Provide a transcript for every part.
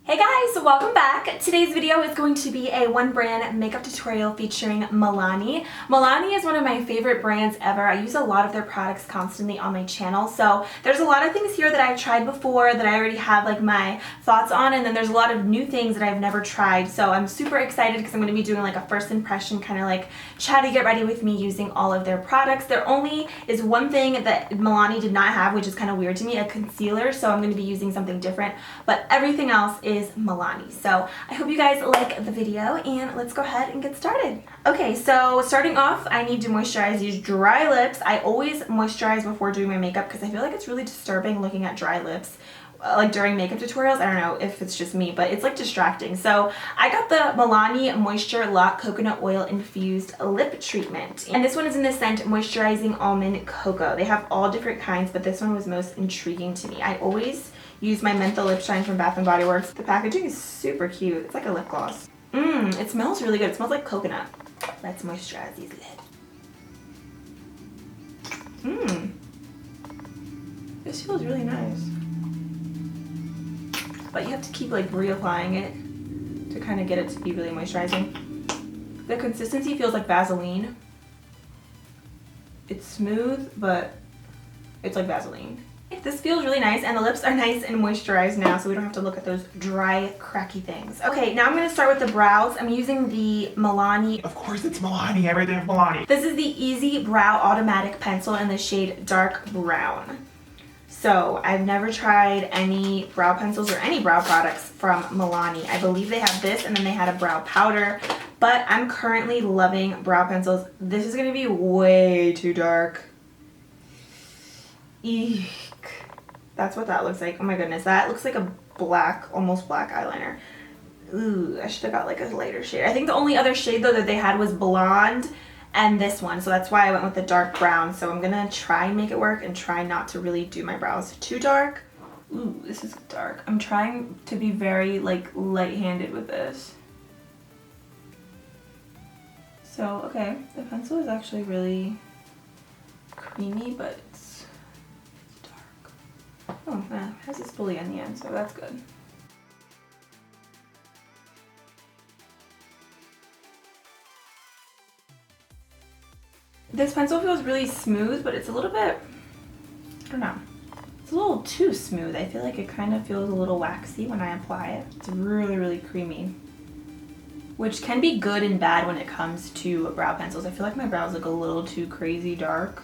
Hey guys, welcome back. Today's video is going to be a one brand makeup tutorial featuring Milani. Milani is one of my favorite brands ever. I use a lot of their products constantly on my channel. So there's a lot of things here that I've tried before that I already have like my thoughts on, and then there's a lot of new things that I've never tried. So I'm super excited because I'm going to be doing like a first impression kind of like try to get ready with me using all of their products. There only is one thing that Milani did not have, which is kind of weird to me, a concealer. So I'm going to be using something different, but everything else is Milani. So I hope you guys like the video, and let's go ahead and get started. Okay, so starting off, I need to moisturize these dry lips. I always moisturize before doing my makeup because I feel like it's really disturbing looking at dry lips like during makeup tutorials. I don't know if it's just me, but it's like distracting. So I got the Milani Moisture Lock Coconut Oil Infused Lip Treatment, and this one is in the scent Moisturizing Almond Cocoa. They have all different kinds, but this one was most intriguing to me. I always use my Menthol Lip Shine from Bath & Body Works. The packaging is super cute. It's like a lip gloss. It smells really good. It smells like coconut. Let's moisturize these lips. This feels really nice. But you have to keep like reapplying it to kind of get it to be really moisturizing. The consistency feels like Vaseline. It's smooth, but it's like Vaseline. This feels really nice, and the lips are nice and moisturized now, so we don't have to look at those dry, cracky things. Okay, now I'm going to start with the brows. I'm using the Milani. Of course it's Milani, everything is Milani. This is the Easy Brow Automatic Pencil in the shade Dark Brown. So I've never tried any brow pencils or any brow products from Milani. I believe they have this, and then they had a brow powder, but I'm currently loving brow pencils. This is going to be way too dark. Eek. That's what that looks like. Oh my goodness, that looks like a black, almost black eyeliner. Ooh, I should have got like a lighter shade. I think the only other shade though that they had was blonde and this one, so that's why I went with the dark brown. So I'm gonna try and make it work and try not to really do my brows too dark. Ooh, this is dark. I'm trying to be very like light-handed with this. So, okay, the pencil is actually really creamy, but it's oh man, it has a spoolie on the end, so that's good. This pencil feels really smooth, but it's a little bit, I don't know, it's a little too smooth. I feel like it kind of feels a little waxy when I apply it. It's really, really creamy, which can be good and bad when it comes to brow pencils. I feel like my brows look a little too crazy dark.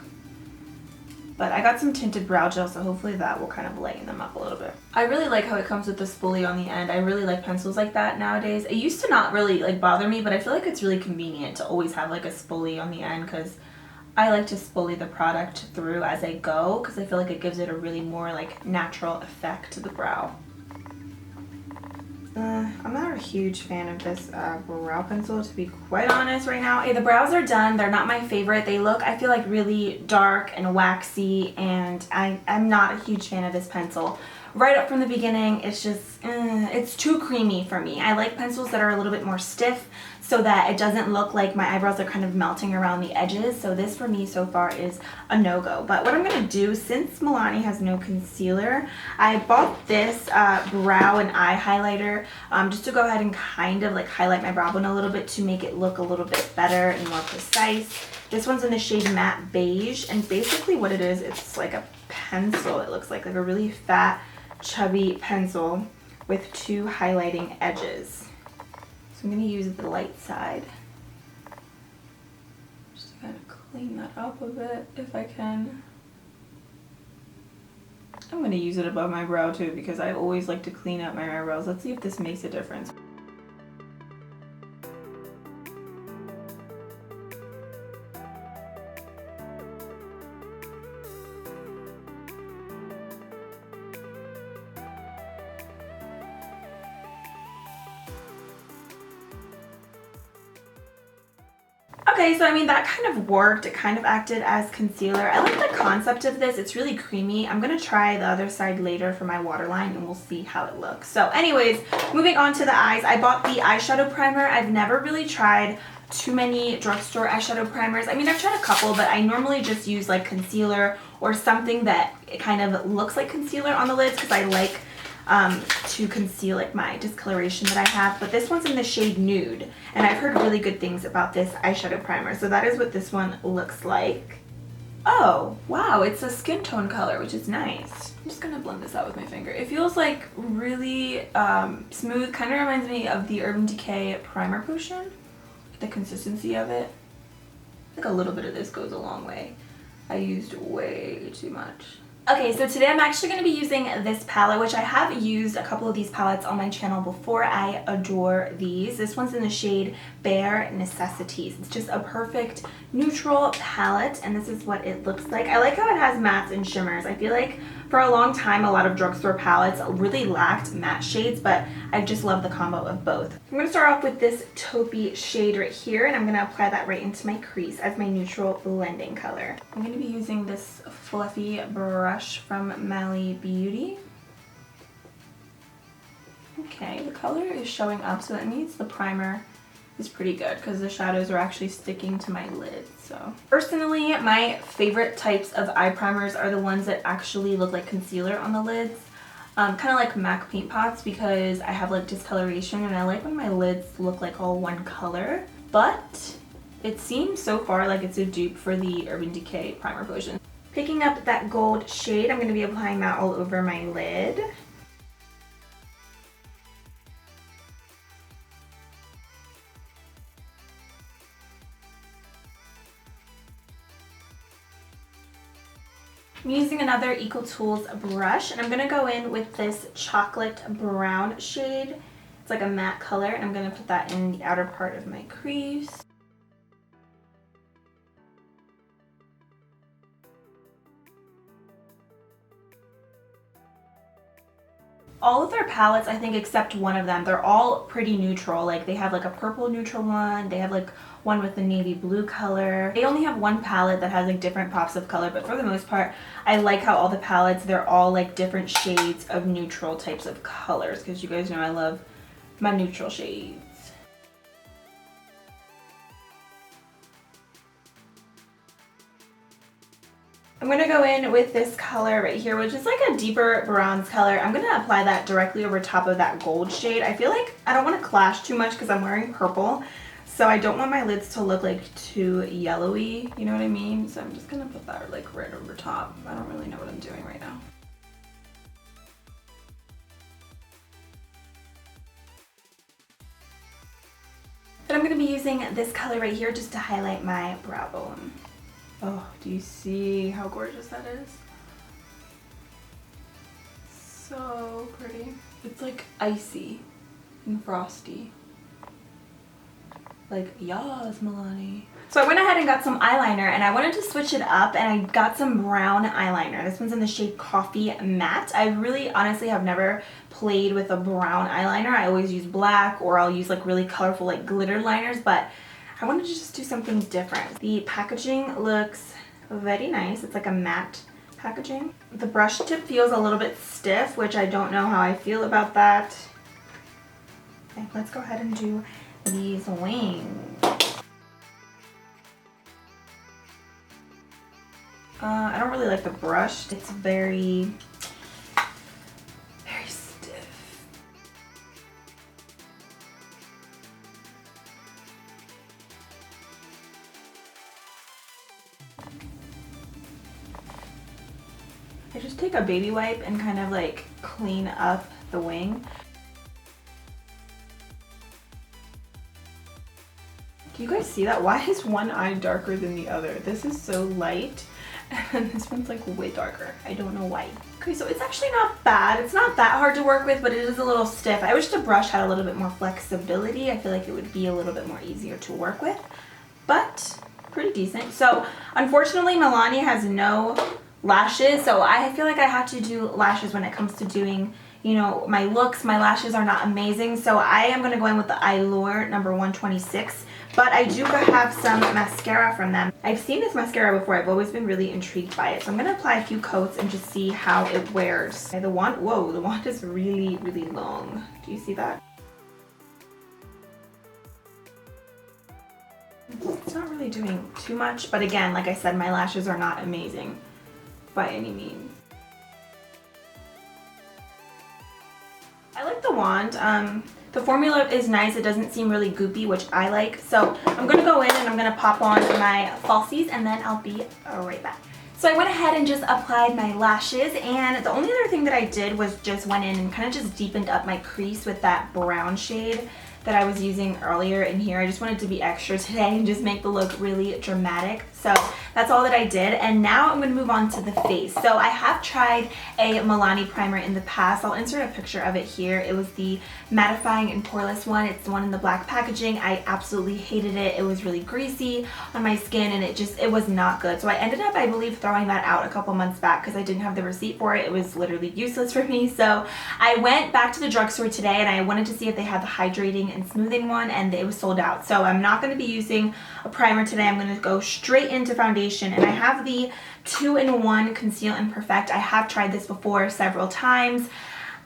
But I got some Tinted Brow Gel, so hopefully that will kind of lighten them up a little bit. I really like how it comes with the spoolie on the end. I really like pencils like that nowadays. It used to not really like bother me, but I feel like it's really convenient to always have like a spoolie on the end, because I like to spoolie the product through as I go, because I feel like it gives it a really more like natural effect to the brow. I'm not a huge fan of this brow pencil, to be quite honest right now. Okay, the brows are done. They're not my favorite. They look, I feel like, really dark and waxy, and I'm not a huge fan of this pencil. Right up from the beginning, it's just, it's too creamy for me. I like pencils that are a little bit more stiff so that it doesn't look like my eyebrows are kind of melting around the edges. So this for me so far is a no-go. But what I'm going to do, since Milani has no concealer, I bought this brow and eye highlighter just to go ahead and kind of like highlight my brow bone a little bit to make it look a little bit better and more precise. This one's in the shade Matte Beige, and basically what it is, it's like a pencil. It looks like a really fat, chubby pencil with two highlighting edges. So I'm going to use the light side just to kind of clean that up a bit if I can. I'm going to use it above my brow too, because I always like to clean up my eyebrows. Let's see if this makes a difference. Okay, so I mean that kind of worked. It kind of acted as concealer. I like the concept of this. It's really creamy. I'm going to try the other side later for my waterline and we'll see how it looks. So anyways, moving on to the eyes. I bought the eyeshadow primer. I've never really tried too many drugstore eyeshadow primers. I mean, I've tried a couple, but I normally just use like concealer or something that it kind of looks like concealer on the lids, because I like to conceal like my discoloration that I have. But this one's in the shade Nude, and I've heard really good things about this eyeshadow primer. So that is what this one looks like. Oh, wow, it's a skin tone color, which is nice. I'm just gonna blend this out with my finger. It feels like really smooth, kind of reminds me of the Urban Decay Primer Potion. The consistency of it. I think a little bit of this goes a long way. I used way too much. Okay, so today I'm actually going to be using this palette, which I have used a couple of these palettes on my channel before. I adore these. This one's in the shade Bare Necessities. It's just a perfect neutral palette, and this is what it looks like. I like how it has mattes and shimmers. I feel like for a long time, a lot of drugstore palettes really lacked matte shades, but I just love the combo of both. I'm going to start off with this taupey shade right here, and I'm going to apply that right into my crease as my neutral blending color. I'm going to be using this fluffy brush from Mally Beauty. Okay, the color is showing up, so that means the primer is pretty good because the shadows are actually sticking to my lid. So personally, my favorite types of eye primers are the ones that actually look like concealer on the lids. Kind of like MAC paint pots, because I have like discoloration and I like when my lids look like all one color. But it seems so far like it's a dupe for the Urban Decay Primer Potion. Picking up that gold shade, I'm going to be applying that all over my lid. I'm using another Equal Tools brush, and I'm going to go in with this chocolate brown shade. It's like a matte color, and I'm going to put that in the outer part of my crease. All of their palettes, I think except one of them, they're all pretty neutral. Like they have like a purple neutral one, they have like one with the navy blue color. They only have one palette that has like different pops of color, but for the most part, I like how all the palettes, they're all like different shades of neutral types of colors, because you guys know I love my neutral shades. I'm going to go in with this color right here, which is like a deeper bronze color. I'm going to apply that directly over top of that gold shade. I feel like I don't want to clash too much because I'm wearing purple, so I don't want my lids to look like too yellowy, you know what I mean? So I'm just going to put that like right over top. I don't really know what I'm doing right now. But I'm going to be using this color right here just to highlight my brow bone. Oh, do you see how gorgeous that is? So pretty. It's like icy and frosty. Like, yas, Milani. So I went ahead and got some eyeliner, and I wanted to switch it up, and I got some brown eyeliner. This one's in the shade Coffee Matte. I really honestly have never played with a brown eyeliner. I always use black, or I'll use like really colorful like glitter liners, but I wanted to just do something different. The packaging looks very nice. It's like a matte packaging. The brush tip feels a little bit stiff, which I don't know how I feel about that. Okay, let's go ahead and do these wings. I don't really like the brush. It's very stiff. I just take a baby wipe and kind of like clean up the wing. Do you guys see that? Why is one eye darker than the other? This is so light, and this one's like way darker. I don't know why. Okay, so it's actually not bad. It's not that hard to work with, but it is a little stiff. I wish the brush had a little bit more flexibility. I feel like it would be a little bit more easier to work with, but pretty decent. So unfortunately, Milani has no lashes, so I feel like I have to do lashes when it comes to doing, you know, my looks. My lashes are not amazing, so I am going to go in with the Eyelure number 126, but I do have some mascara from them. I've seen this mascara before. I've always been really intrigued by it, so I'm going to apply a few coats and just see how it wears. Okay, the wand, whoa, the wand is really, really long. Do you see that? It's not really doing too much, but again, like I said, my lashes are not amazing by any means. wand. The formula is nice. It doesn't seem really goopy, which I like. So I'm going to go in and I'm going to pop on my falsies, and then I'll be right back. So I went ahead and just applied my lashes, and the only other thing that I did was just went in and kind of just deepened up my crease with that brown shade that I was using earlier in here. I just wanted to be extra today and just make the look really dramatic. So that's all that I did. And now I'm going to move on to the face. So I have tried a Milani primer in the past. I'll insert a picture of it here. It was the mattifying and poreless one. It's the one in the black packaging. I absolutely hated it. It was really greasy on my skin, and it was not good. So I ended up, I believe, throwing that out a couple months back because I didn't have the receipt for it. It was literally useless for me. So I went back to the drugstore today and I wanted to see if they had the hydrating and smoothing one, and it was sold out. So I'm not going to be using a primer today. I'm going to go straight into foundation, and I have the 2-in-1 Conceal and Perfect. I have tried this before several times.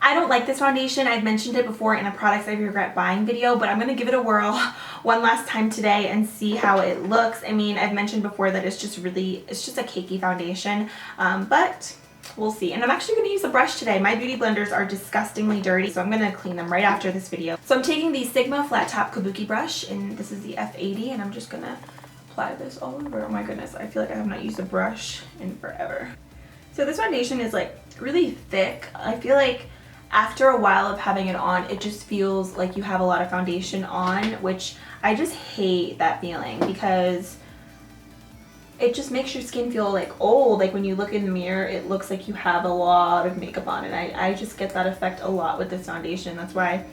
I don't like this foundation. I've mentioned it before in a products I regret buying video, but I'm going to give it a whirl one last time today and see how it looks. I mean, I've mentioned before that it's just a cakey foundation, but we'll see. And I'm actually going to use a brush today. My beauty blenders are disgustingly dirty, so I'm going to clean them right after this video. So I'm taking the Sigma Flat Top Kabuki brush, and this is the F80, and I'm just going to apply this all over. Oh my goodness, I feel like I have not used a brush in forever. So this foundation is like really thick. I feel like after a while of having it on, it just feels like you have a lot of foundation on, which I just hate that feeling because it just makes your skin feel like old. Like when you look in the mirror, it looks like you have a lot of makeup on, and I just get that effect a lot with this foundation. That's why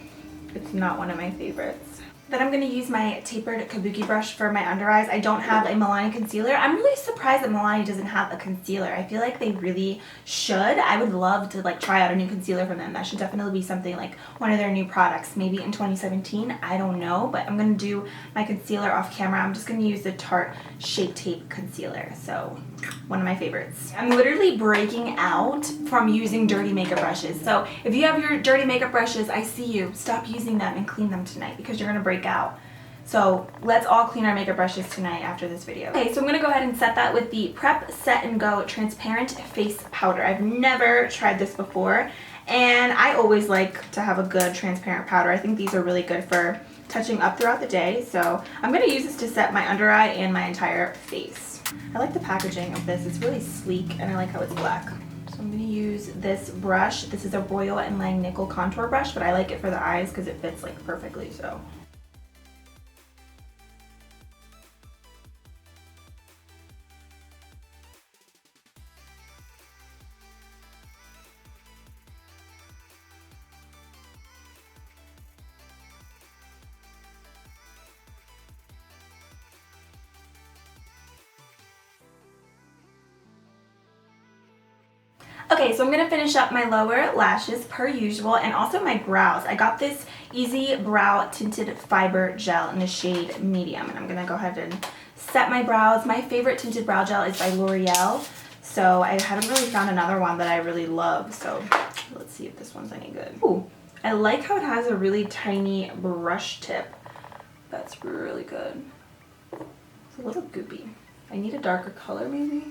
it's not one of my favorites. Then I'm going to use my tapered Kabuki brush for my under eyes. I don't have a Milani concealer. I'm really surprised that Milani doesn't have a concealer. I feel like they really should. I would love to like try out a new concealer from them. That should definitely be something like one of their new products, maybe in 2017. I don't know, but I'm going to do my concealer off camera. I'm just going to use the Tarte Shape Tape Concealer. So one of my favorites. I'm literally breaking out from using dirty makeup brushes. So if you have your dirty makeup brushes, I see you. Stop using them and clean them tonight because you're going to break out. So let's all clean our makeup brushes tonight after this video. Okay, so I'm going to go ahead and set that with the Prep Set and Go Transparent Face Powder. I've never tried this before, and I always like to have a good transparent powder. I think these are really good for touching up throughout the day. So I'm going to use this to set my under eye and my entire face. I like the packaging of this. It's really sleek, and I like how it's black. So I'm going to use this brush. This is a Royal & Lang Nickel contour brush, but I like it for the eyes because it fits like perfectly. So okay, so I'm going to finish up my lower lashes per usual, and also my brows. I got this Easy Brow Tinted Fiber Gel in the shade Medium, and I'm going to go ahead and set my brows. My favorite tinted brow gel is by L'Oreal, so I haven't really found another one that I really love, so let's see if this one's any good. Ooh, I like how it has a really tiny brush tip. That's really good. It's a little goopy. I need a darker color maybe.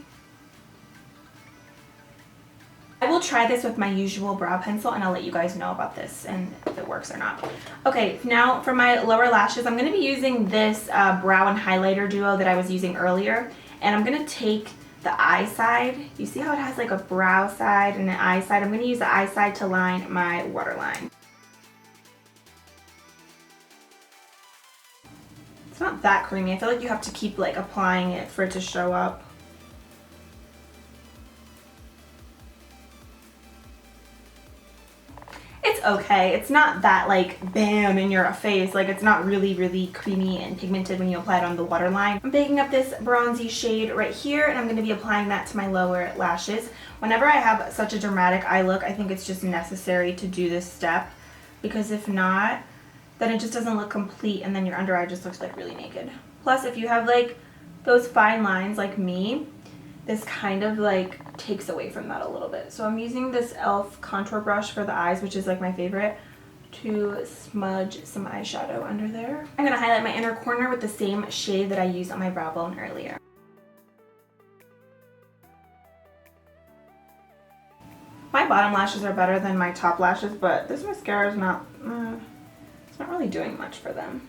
I will try this with my usual brow pencil, and I'll let you guys know about this and if it works or not. Okay, now for my lower lashes, I'm going to be using this brow and highlighter duo that I was using earlier, and I'm going to take the eye side. You see how it has like a brow side and an eye side? I'm going to use the eye side to line my waterline. It's not that creamy. I feel like you have to keep like applying it for it to show up. It's okay. It's not that like bam in your face. Like it's not really creamy and pigmented when you apply it on the waterline. I'm picking up this bronzy shade right here, and I'm going to be applying that to my lower lashes. Whenever I have such a dramatic eye look, I think it's just necessary to do this step, because if not, then it just doesn't look complete, and then your under eye just looks like really naked. Plus, if you have like those fine lines like me, this kind of like takes away from that a little bit. So I'm using this e.l.f. contour brush for the eyes, which is like my favorite, to smudge some eyeshadow under there. I'm gonna highlight my inner corner with the same shade that I used on my brow bone earlier. My bottom lashes are better than my top lashes, but this mascara is not, it's not really doing much for them.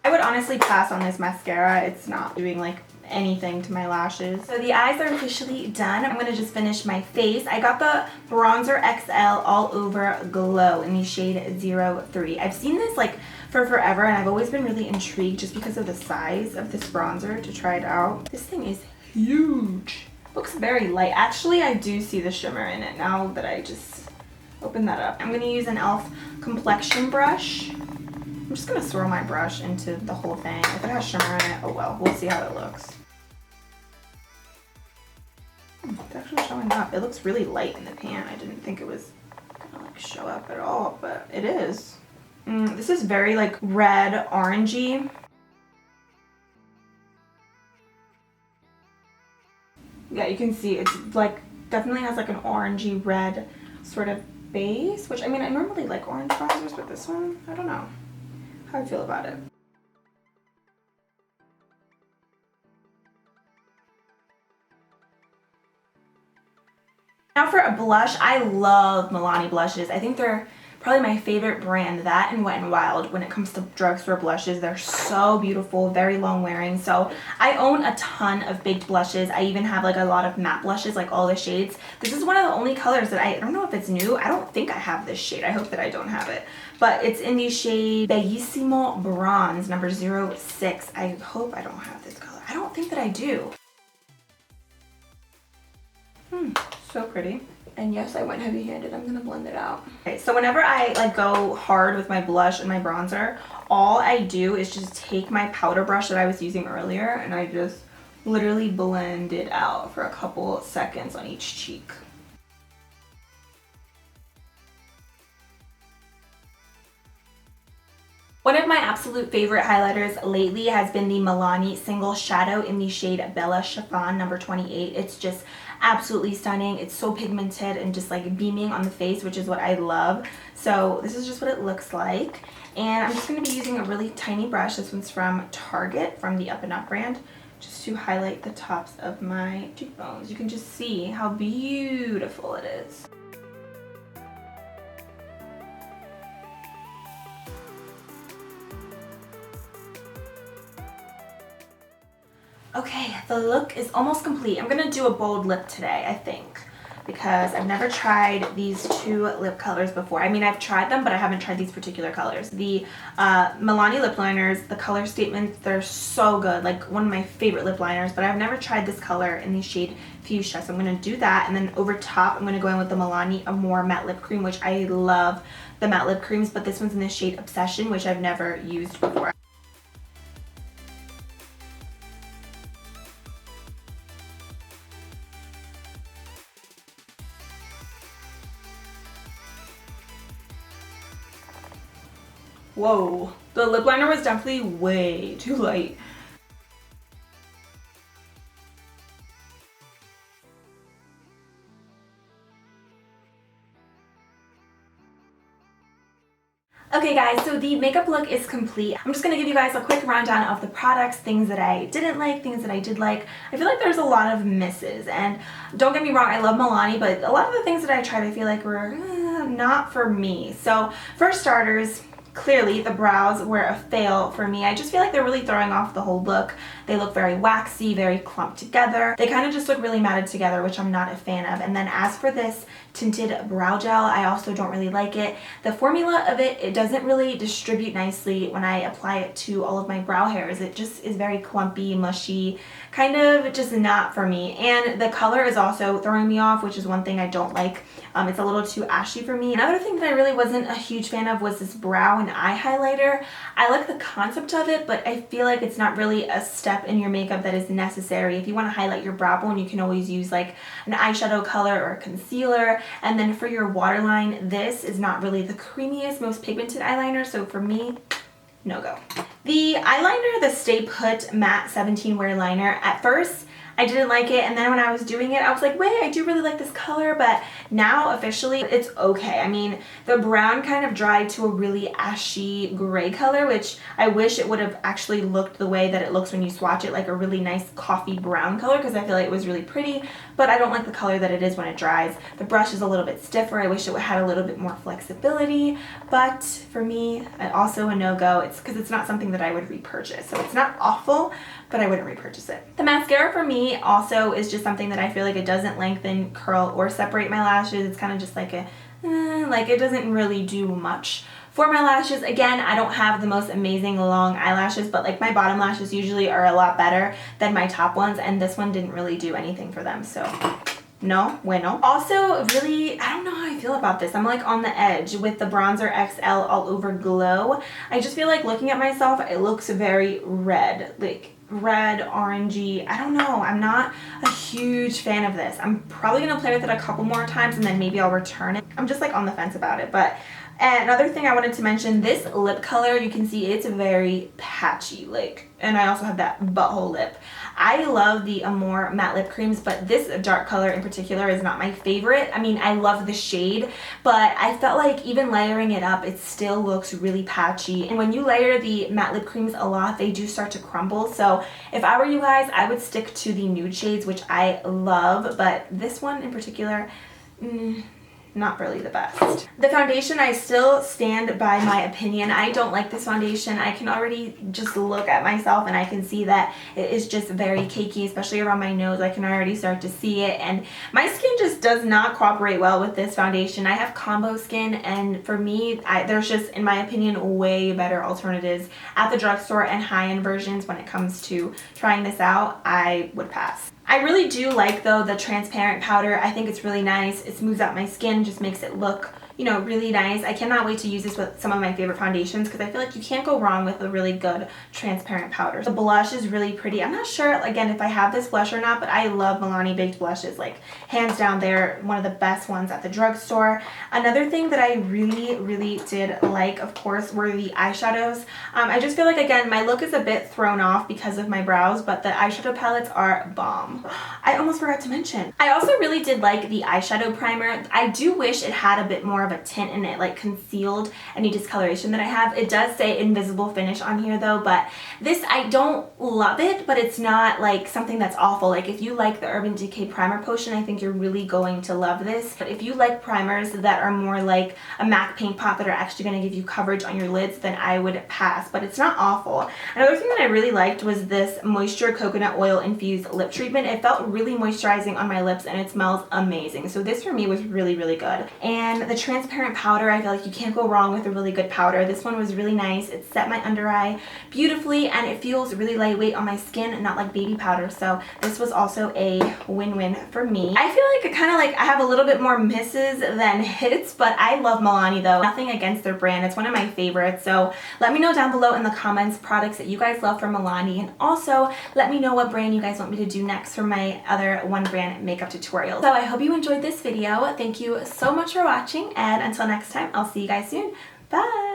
I would honestly pass on this mascara. It's not doing like anything to my lashes. So the eyes are officially done. I'm gonna just finish my face. I got the Bronzer XL All Over Glow in the shade 03. I've seen this like for forever and I've always been really intrigued just because of the size of this bronzer to try it out. This thing is huge. Looks very light. Actually, I do see the shimmer in it now that I just opened that up. I'm gonna use an e.l.f. complexion brush. I'm just gonna swirl my brush into the whole thing. If it has shimmer in it, oh well, we'll see how it looks. It's actually showing up. It looks really light in the pan. I didn't think it was gonna like show up at all, but it is. This is very like red orangey. Yeah, you can see it's like definitely has like an orangey red sort of base, which I mean I normally like orange bronzers, but this one, I don't know how I feel about it. Now for a blush, I love Milani blushes. I think they're probably my favorite brand, that and Wet n Wild. When it comes to drugstore blushes, they're so beautiful, very long wearing. So I own a ton of baked blushes. I even have like a lot of matte blushes, like all the shades. This is one of the only colors that I don't know if it's new. I don't think I have this shade. I hope that I don't have it. But it's in the shade Bellismo Bronze, number 06. I hope I don't have this color. I don't think that I do. So pretty. And yes, I went heavy-handed. I'm gonna blend it out. Okay, so whenever I like go hard with my blush and my bronzer, all I do is just take my powder brush that I was using earlier and I just literally blend it out for a couple seconds on each cheek. One of my absolute favorite highlighters lately has been the Milani Single Shadow in the shade Bella Chiffon, number 28. It's just absolutely stunning. It's so pigmented and just like beaming on the face, which is what I love. So this is just what it looks like. And I'm just going to be using a really tiny brush. This one's from Target, from the Up and Up brand, just to highlight the tops of my cheekbones. You can just see how beautiful it is. Okay, the look is almost complete. I'm gonna do a bold lip today, I think, because I've never tried these two lip colors before. I mean, I've tried them, but I haven't tried these particular colors. The Milani lip liners, the color statements, they're so good, like one of my favorite lip liners, but I've never tried this color in the shade Fuscia. So I'm gonna do that, and then over top, I'm gonna go in with the Milani Amor matte lip cream, which I love the matte lip creams, but this one's in the shade Obsession, which I've never used before. Whoa, the lip liner was definitely way too light. Okay guys, so the makeup look is complete. I'm just gonna give you guys a quick rundown of the products, things that I didn't like, things that I did like. I feel like there's a lot of misses, and don't get me wrong, I love Milani, but a lot of the things that I tried I feel like were not for me. So for starters, clearly the brows were a fail for me. I just feel like they're really throwing off the whole look. They look very waxy, very clumped together. They kind of just look really matted together, which I'm not a fan of. And then as for this Tinted Brow Gel, I also don't really like it. The formula of it, it doesn't really distribute nicely when I apply it to all of my brow hairs. It just is very clumpy, mushy, kind of just not for me. And the color is also throwing me off, which is one thing I don't like. It's a little too ashy for me. Another thing that I really wasn't a huge fan of was this brow and eye highlighter. I like the concept of it, but I feel like it's not really a step in your makeup that is necessary. If you want to highlight your brow bone, you can always use like an eyeshadow color or a concealer. And then for your waterline, this is not really the creamiest, most pigmented eyeliner, so for me, no go. The eyeliner, the Stay Put Matte 17 Wear Liner, at first, I didn't like it, and then when I was doing it, I was like, wait, I do really like this color, but now officially it's okay. I mean, the brown kind of dried to a really ashy gray color, which I wish it would have actually looked the way that it looks when you swatch it, like a really nice coffee brown color, because I feel like it was really pretty, but I don't like the color that it is when it dries. The brush is a little bit stiffer. I wish it had a little bit more flexibility, but for me, also a no-go. It's because it's not something that I would repurchase. So it's not awful, but I wouldn't repurchase it. The mascara for me also is just something that I feel like it doesn't lengthen, curl, or separate my lashes. It's kind of just like like it doesn't really do much for my lashes. Again, I don't have the most amazing long eyelashes, but like my bottom lashes usually are a lot better than my top ones, and this one didn't really do anything for them, so no bueno. Also, really, I don't know how I feel about this. I'm like on the edge with the bronzer XL all over glow. I just feel like looking at myself, it looks very red, like red, orangey. I don't know. I'm not a huge fan of this. I'm probably going to play with it a couple more times and then maybe I'll return it. I'm just like on the fence about it. But another thing I wanted to mention, this lip color, you can see it's very patchy, like, and I also have that butthole lip. I love the Amor matte lip creams, but this dark color in particular is not my favorite. I mean, I love the shade, but I felt like even layering it up, it still looks really patchy. And when you layer the matte lip creams a lot, they do start to crumble. So if I were you guys, I would stick to the nude shades, which I love, but this one in particular, not really the best. The foundation, I still stand by my opinion. I don't like this foundation. I can already just look at myself and I can see that it is just very cakey, especially around my nose. I can already start to see it, and my skin just does not cooperate well with this foundation. I have combo skin, and for me, there's just, in my opinion, way better alternatives at the drugstore and high-end versions when it comes to trying this out. I would pass. I really do like, though, the transparent powder. I think it's really nice. It smooths out my skin, just makes it look, you know, really nice. I cannot wait to use this with some of my favorite foundations because I feel like you can't go wrong with a really good transparent powder. The blush is really pretty. I'm not sure, again, if I have this blush or not, but I love Milani baked blushes. Like, hands down, they're one of the best ones at the drugstore. Another thing that I really did like, of course, were the eyeshadows. I just feel like, again, my look is a bit thrown off because of my brows, but the eyeshadow palettes are bomb. I almost forgot to mention, I also really did like the eyeshadow primer. I do wish it had a bit more of a tint in it, like concealed any discoloration that I have. It does say invisible finish on here though, but this, I don't love it, but it's not like something that's awful. Like if you like the Urban Decay primer potion, I think you're really going to love this. But if you like primers that are more like a MAC paint pot that are actually going to give you coverage on your lids, then I would pass, but it's not awful. Another thing that I really liked was this Moisture Coconut Oil Infused Lip Treatment. It felt really moisturizing on my lips and it smells amazing. So this for me was really good. And the transparent powder, I feel like you can't go wrong with a really good powder. This one was really nice. It set my under eye beautifully and it feels really lightweight on my skin, not like baby powder. So this was also a win-win for me. I feel like I have a little bit more misses than hits, but I love Milani though. Nothing against their brand. It's one of my favorites. So let me know down below in the comments products that you guys love from Milani, and also let me know what brand you guys want me to do next for my other one brand makeup tutorials. So I hope you enjoyed this video. Thank you so much for watching, and until next time, I'll see you guys soon. Bye!